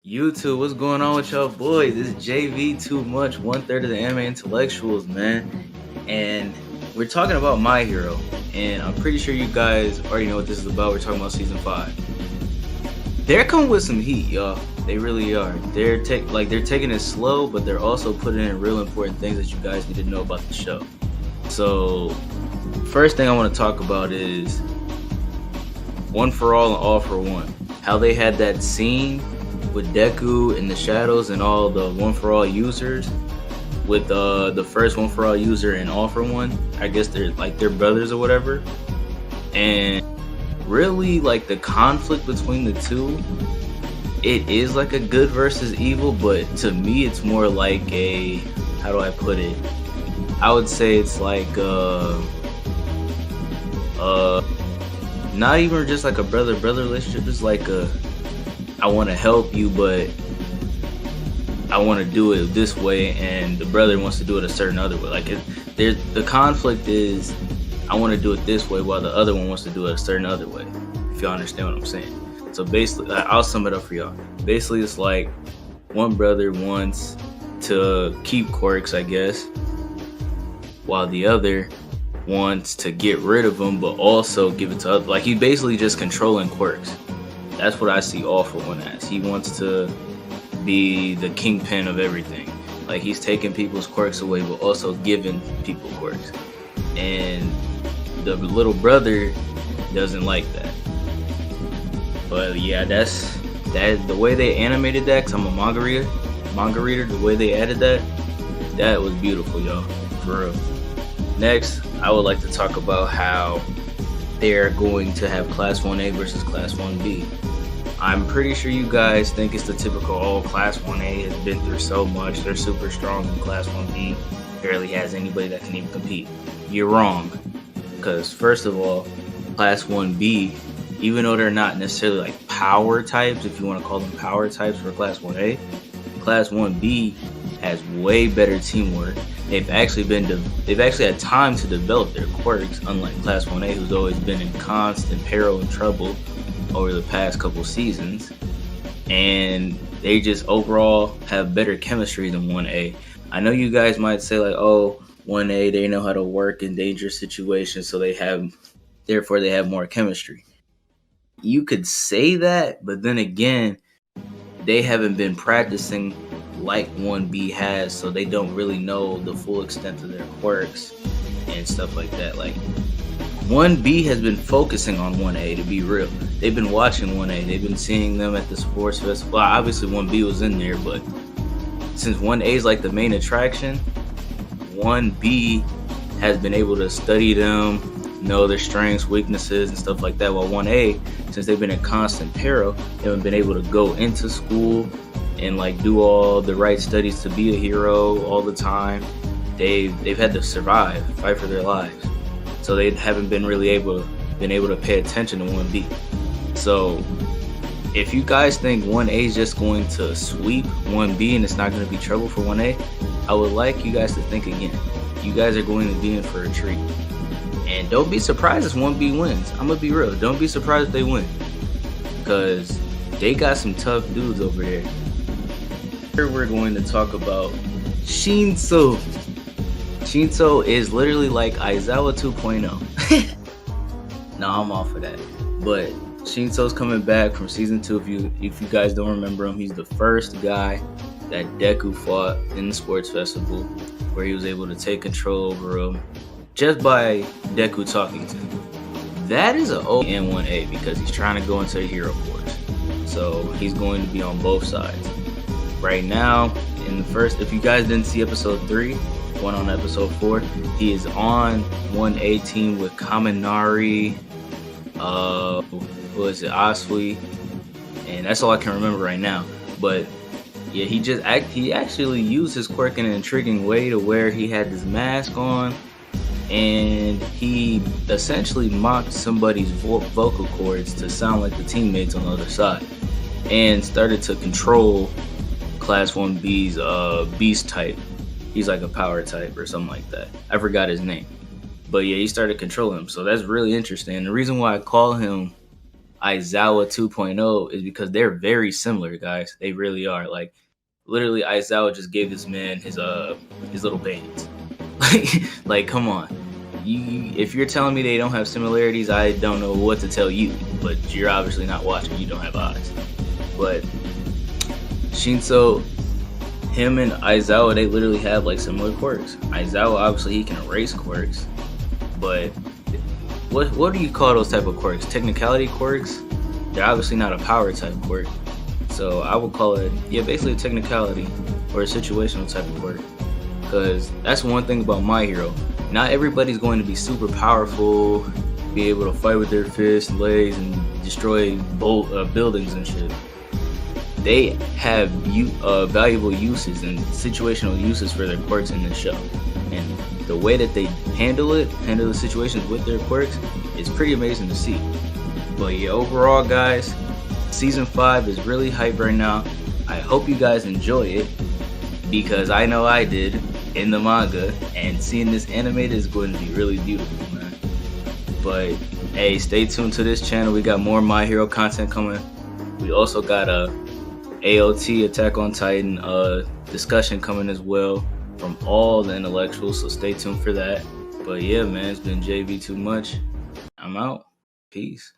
YouTube, what's going on with y'all boys? This is JV Too Much, one third of the anime intellectuals, man. And we're talking about My Hero. And I'm pretty sure you guys already know what this is about. We're talking about season 5. They're coming with some heat, y'all. They really are. They're taking it slow, but they're also putting in real important things that you guys need to know about the show. So, first thing I want to talk about is One for All and All for One. How they had that scene with Deku in the shadows and all the One for All users, with the first One for All user and All for One. I guess they're brothers or whatever. And really, like, the conflict between the two, it is like a good versus evil, but to me it's more like a, how do I put it? I would say it's like not even just like a brother relationship. It's like a, I want to help you, but I want to do it this way, and the brother wants to do it a certain other way. Like, the conflict is, I want to do it this way, while the other one wants to do it a certain other way. If y'all understand what I'm saying. So basically, I'll sum it up for y'all. Basically, it's like one brother wants to keep quirks, I guess, while the other wants to get rid of them, but also give it to other. Like, he's basically just controlling quirks. That's what I see All for One as. He wants to be the kingpin of everything. Like, he's taking people's quirks away, but also giving people quirks. And the little brother doesn't like that. But yeah, that's the way they animated that. Cause I'm a manga reader. The way they added that was beautiful, y'all. For real. Next, I would like to talk about how they're going to have Class 1A versus Class 1B. I'm pretty sure you guys think it's the typical, oh, Class 1A has been through so much, they're super strong, and Class 1B barely has anybody that can even compete. You're wrong. Because first of all, Class 1B, even though they're not necessarily like power types, if you want to call them power types for Class 1A, Class 1B has way better teamwork. They've actually had time to develop their quirks, unlike Class 1A, who's always been in constant peril and trouble over the past couple seasons. And they just overall have better chemistry than 1A. I know you guys might say, like, oh, 1A, they know how to work in dangerous situations, so therefore they have more chemistry. You could say that, but then again, they haven't been practicing like 1B has, so they don't really know the full extent of their quirks and stuff like that. Like, 1B has been focusing on 1A, to be real. They've been watching 1A. They've been seeing them at the sports festival. Obviously, 1B was in there, but since 1A is like the main attraction, 1B has been able to study them, know their strengths, weaknesses, and stuff like that. While 1A, since they've been in constant peril, they haven't been able to go into school and like do all the right studies to be a hero all the time. They've had to survive, fight for their lives. So they haven't been really able to pay attention to 1B. So if you guys think 1A is just going to sweep 1B and it's not going to be trouble for 1A, I would like you guys to think again. You guys are going to be in for a treat. And don't be surprised if 1B wins. I'm going to be real. Don't be surprised if they win. Because they got some tough dudes over there. Here we're going to talk about Shinso. Shinso is literally like Aizawa 2.0. No, I'm off of that. But Shinso's coming back from season 2. If you guys don't remember him, he's the first guy that Deku fought in the sports festival, where he was able to take control over him just by Deku talking to him. That is an O and 1A because he's trying to go into the hero course. So he's going to be on both sides. Right now, in the first, if you guys didn't see episode 3, one on episode 4, he is on 1A team with Kaminari, who is it, Asui, and that's all I can remember right now. But yeah, he actually used his quirk in an intriguing way, to where he had this mask on and he essentially mocked somebody's vocal cords to sound like the teammates on the other side, and started to control Class 1B's beast type. He's like a power type or something like that. I forgot his name. But yeah, he started controlling him. So that's really interesting. And the reason why I call him Aizawa 2.0 is because they're very similar, guys. They really are. Like literally, Aizawa just gave this man his little bands. Like come on. If you're telling me they don't have similarities, I don't know what to tell you. But you're obviously not watching. You don't have eyes. But Shinso, him and Aizawa, they literally have like similar quirks. Aizawa, obviously, he can erase quirks, but what do you call those type of quirks? Technicality quirks? They're obviously not a power type quirk, so I would call it basically a technicality or a situational type of quirk. Because that's one thing about My Hero. Not everybody's going to be super powerful, be able to fight with their fists, legs, and destroy buildings and shit. They have valuable uses and situational uses for their quirks in this show, and the way that they handle the situations with their quirks, is pretty amazing to see. But yeah, overall, guys, season 5 is really hype right now. I hope you guys enjoy it because I know I did in the manga, and seeing this animated is going to be really beautiful, man. But hey, stay tuned to this channel. We got more My Hero content coming. We also got a AOT Attack on Titan discussion coming as well from all the intellectuals, so stay tuned for that. But yeah, man, it's been JV Too Much. I'm out. Peace.